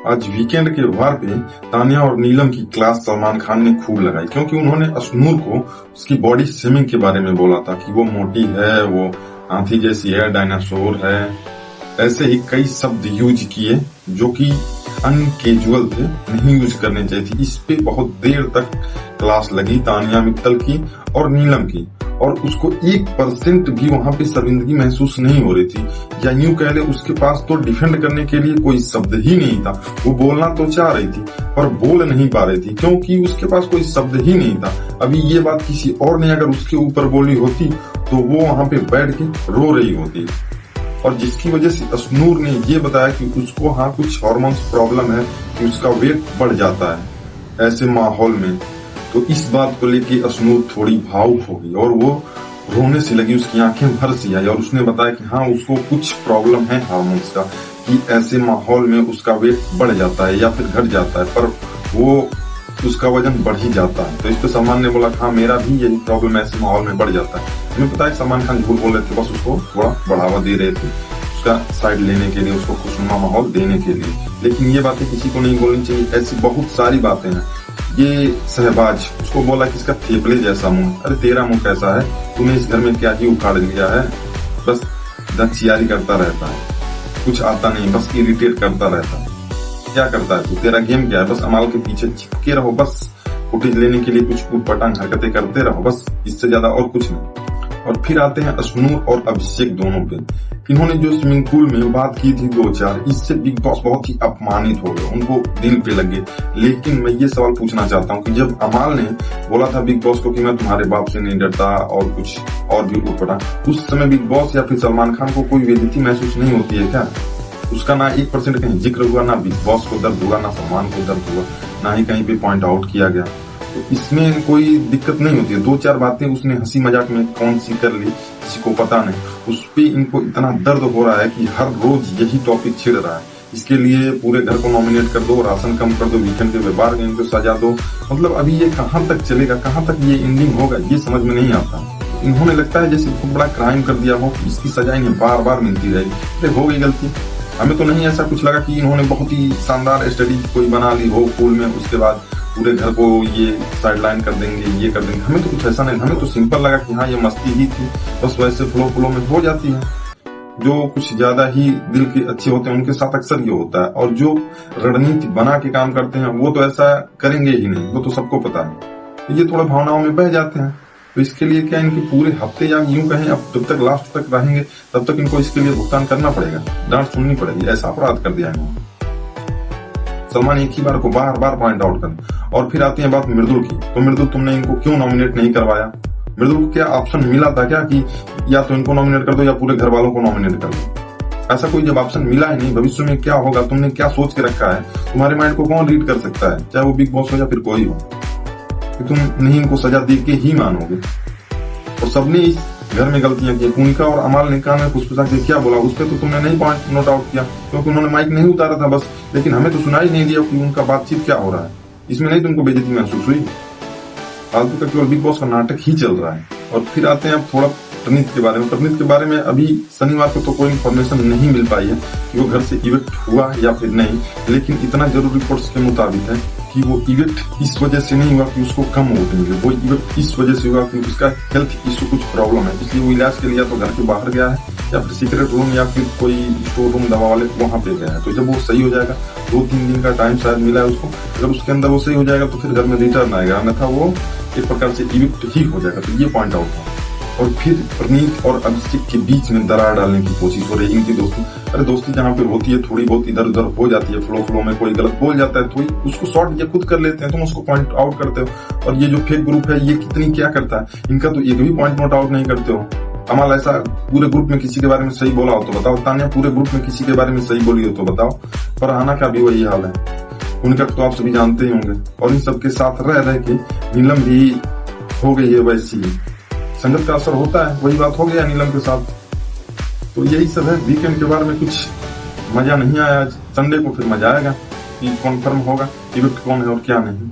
आज वीकेंड के वार पे तानिया और नीलम की क्लास सलमान खान ने खूब लगाई, क्योंकि उन्होंने अशनूर को उसकी बॉडी शेमिंग के बारे में बोला था कि वो मोटी है, वो हाथी जैसी है, डायनासोर है। ऐसे ही कई शब्द यूज किए जो कि अनकेजुअल थे, नहीं यूज करने चाहिए थी। इस पे बहुत देर तक क्लास लगी तानिया मित्तल की और नीलम की, और उसको 1% भी वहां पे शर्मिंदगी महसूस नहीं हो रही थी, या यूं कह ले उसके पास तो डिफेंड करने के लिए कोई शब्द ही नहीं था। वो बोलना तो चाह रही थी पर बोल नहीं पा रही थी, क्योंकि उसके पास कोई शब्द ही नहीं था। अभी ये बात किसी और ने अगर उसके ऊपर बोली होती तो वो वहां पे बैठ के रो रही होती, और जिसकी वजह से अशनूर ने ये बताया कि उसको कुछ हार्मोन्स प्रॉब्लम है, कि उसका वेट बढ़ जाता है ऐसे माहौल में। तो इस बात को लेके अशनूर थोड़ी भावुक हो गई और वो रोने से लगी, उसकी आंखें भर सी आई, और उसने बताया कि उसको कुछ प्रॉब्लम है हार्मोन्स का, कि ऐसे माहौल में उसका वेट बढ़ जाता है या फिर घट जाता है, पर वो उसका वजन बढ़ ही जाता है। तो इस पे सलमान ने बोला हाँ मेरा भी यही प्रॉब्लम ऐसे माहौल में बढ़ जाता है। हमें पता है सलमान खान झूठ बोल रहे थे, बस उसको थोड़ा बढ़ावा दे रहे थे, उसका साइड लेने के लिए, उसको खुशनुमा माहौल देने के लिए। लेकिन ये बातें किसी को नहीं बोलनी चाहिए, ऐसी बहुत सारी बातें हैं। ये शहबाज, उसको बोला कि इसका थेपले जैसा मुंह, अरे तेरा मुंह कैसा है, तूने इस घर में क्या ही उखाड़ लिया है, बस दंचियारी करता रहता है, कुछ आता नहीं, बस इरिटेट करता रहता है। क्या करता है तू, तेरा गेम क्या है, बस अमाल के पीछे चिपके रहो, बस फुटेज लेने के लिए कुछ ऊटपटांग हरकतें करते रहो, बस इससे ज्यादा और कुछ नहीं। और फिर आते हैं अशनूर और अभिषेक दोनों पे। इन्होंने जो स्विमिंग पूल में बात की थी 2-4, इससे बिग बॉस बहुत ही अपमानित हो गए, उनको दिल पे लगे। लेकिन मैं ये सवाल पूछना चाहता हूँ कि जब अमाल ने बोला था बिग बॉस को कि मैं तुम्हारे बाप से नहीं डरता और कुछ और भी ऊटपटांग, उस समय बिग बॉस या फिर सलमान खान को कोई बेइज्जती महसूस नहीं होती है क्या? उसका ना 1% कहीं जिक्र हुआ, ना बिग बॉस को दर्द हुआ, ना सलमान को दर्द हुआ, ना ही कहीं पे पॉइंट आउट किया गया। तो इसमें कोई दिक्कत नहीं होती है। 2-4 बातें उसने हंसी मजाक में कौन सी कर ली किसी को पता नहीं, उस पे इनको इतना दर्द हो रहा है कि हर रोज यही टॉपिक छिड़ रहा है। इसके लिए पूरे घर को नॉमिनेट कर दो, राशन कम कर दो, वीकेंड के व्यापार गेम को सजा दो। मतलब अभी ये कहाँ तक चलेगा, कहाँ तक ये एंडिंग होगा, ये समझ में नहीं आता। इन्होंने लगता है जैसे बहुत बड़ा क्राइम कर दिया हो, इसकी सजा इन्हें बार बार मिलती रहेगी। अरे हो गई गलती, हमें तो नहीं ऐसा कुछ लगा कि इन्होंने बहुत ही शानदार स्टडी कोई बना ली हो पूल में, उसके बाद पूरे घर को ये साइडलाइन कर देंगे, ये कर देंगे। हमें तो कुछ ऐसा नहीं, हमें तो सिंपल लगा कि ये मस्ती ही थी, बस वैसे फ्लो में हो जाती है। जो कुछ ज्यादा ही दिल के अच्छे होते हैं उनके साथ अक्सर ये होता है, और जो रणनीति बना के काम करते हैं वो तो ऐसा करेंगे ही नहीं, वो तो सबको पता है। तो ये थोड़ा भावनाओं में बह जाते हैं। तो इसके लिए क्या इनके पूरे हफ्ते, या यूं कहें अब जब तक लास्ट तक रहेंगे तब तक इनको इसके लिए भुगतान करना पड़ेगा, डांट सुननी पड़ेगी, ऐसा अपराध कर दिया इन्होंने। सलमान एक ही बार को बार बार पॉइंट आउट कर। और फिर आती है बात मृदुल की, तो मृदुल तुमने इनको क्यों नॉमिनेट नहीं करवाया? मृदुल को क्या ऑप्शन मिला था क्या कि या तो इनको नॉमिनेट कर दो या पूरे घर वालों को नॉमिनेट कर दो? ऐसा कोई जब ऑप्शन मिला ही नहीं, भविष्य में क्या होगा, तुमने क्या सोच के रखा है? तुम्हारे माइंड को कौन रीड कर सकता है, चाहे वो बिग बॉस हो या फिर कोई हो, कि तुम नहीं इनको सजा दे के ही मानोगे? और सबने इस घर में गलतियां की। कुनिका और अमाल ने कान में पुष्पिता के क्या बोला, उस पर तो तुमने नहीं पॉइंट नोट आउट किया, क्योंकि उन्होंने माइक नहीं उतारा था बस। लेकिन हमें तो सुनाई नहीं दिया कि उनका बातचीत क्या हो रहा है। इसमें नहीं तुमको बेइज्जती महसूस हुई? फालतू का केवल बिग बॉस का नाटक ही चल रहा है। और फिर आते हैं अब थोड़ा प्रनीत के बारे में। प्रनीत के बारे में अभी शनिवार को तो कोई इन्फॉर्मेशन नहीं मिल पाई है कि वो घर से इवेक्ट हुआ या फिर नहीं, लेकिन इतना जरूर रिपोर्ट्स के मुताबिक है कि वो इवेक्ट इस वजह से नहीं हुआ कि उसको कम वोट मिले, वो इवेक्ट इस वजह से हुआ कि उसका हेल्थ इशू कुछ प्रॉब्लम है, इसलिए वो इलाज के लिए तो घर के बाहर गया है या फिर सीक्रेट रूम या फिर कोई स्टोर रूम दवा वाले वहां पे गया है। तो जब वो सही हो जाएगा, 2-3 दिन का टाइम शायद मिला है उसको, अगर उसके अंदर वो सही हो जाएगा तो फिर घर में रिटर्न आएगा, अन्यथा वो एक प्रकार से इवेक्ट ही हो जाएगा। तो ये पॉइंट आउट था। और फिर प्रणीत और अभिषेक के बीच में दरार डालने की कोशिश हो रही है इनकी दोस्ती। अरे दोस्ती जहाँ पे होती है थोड़ी बहुत इधर उधर हो जाती है, फ्लो में कोई गलत बोल जाता है तो उसको शॉर्ट ये खुद कर लेते हैं, तुम उसको पॉइंट आउट करते हो। और ये जो फेक ग्रुप है ये कितनी क्या करता है, इनका तो एक भी पॉइंट नोट आउट नहीं करते हो। अमाल ऐसा पूरे ग्रुप में किसी के बारे में सही बोला हो तो बताओ, तानिया पूरे ग्रुप में किसी के बारे में सही बोली हो तो बताओ, पर आना का भी वही हाल है। उनका तो आप सभी जानते ही होंगे। और इन सबके साथ रह के नीलम भी हो गई है वैसी, संगत का असर होता है, वही बात हो गया नीलम के साथ। तो यही सब है। वीकेंड के बारे में कुछ मजा नहीं आया आज, संडे को फिर मजा आएगा कि कन्फर्म होगा कि इवेक्ट कौन है और क्या नहीं।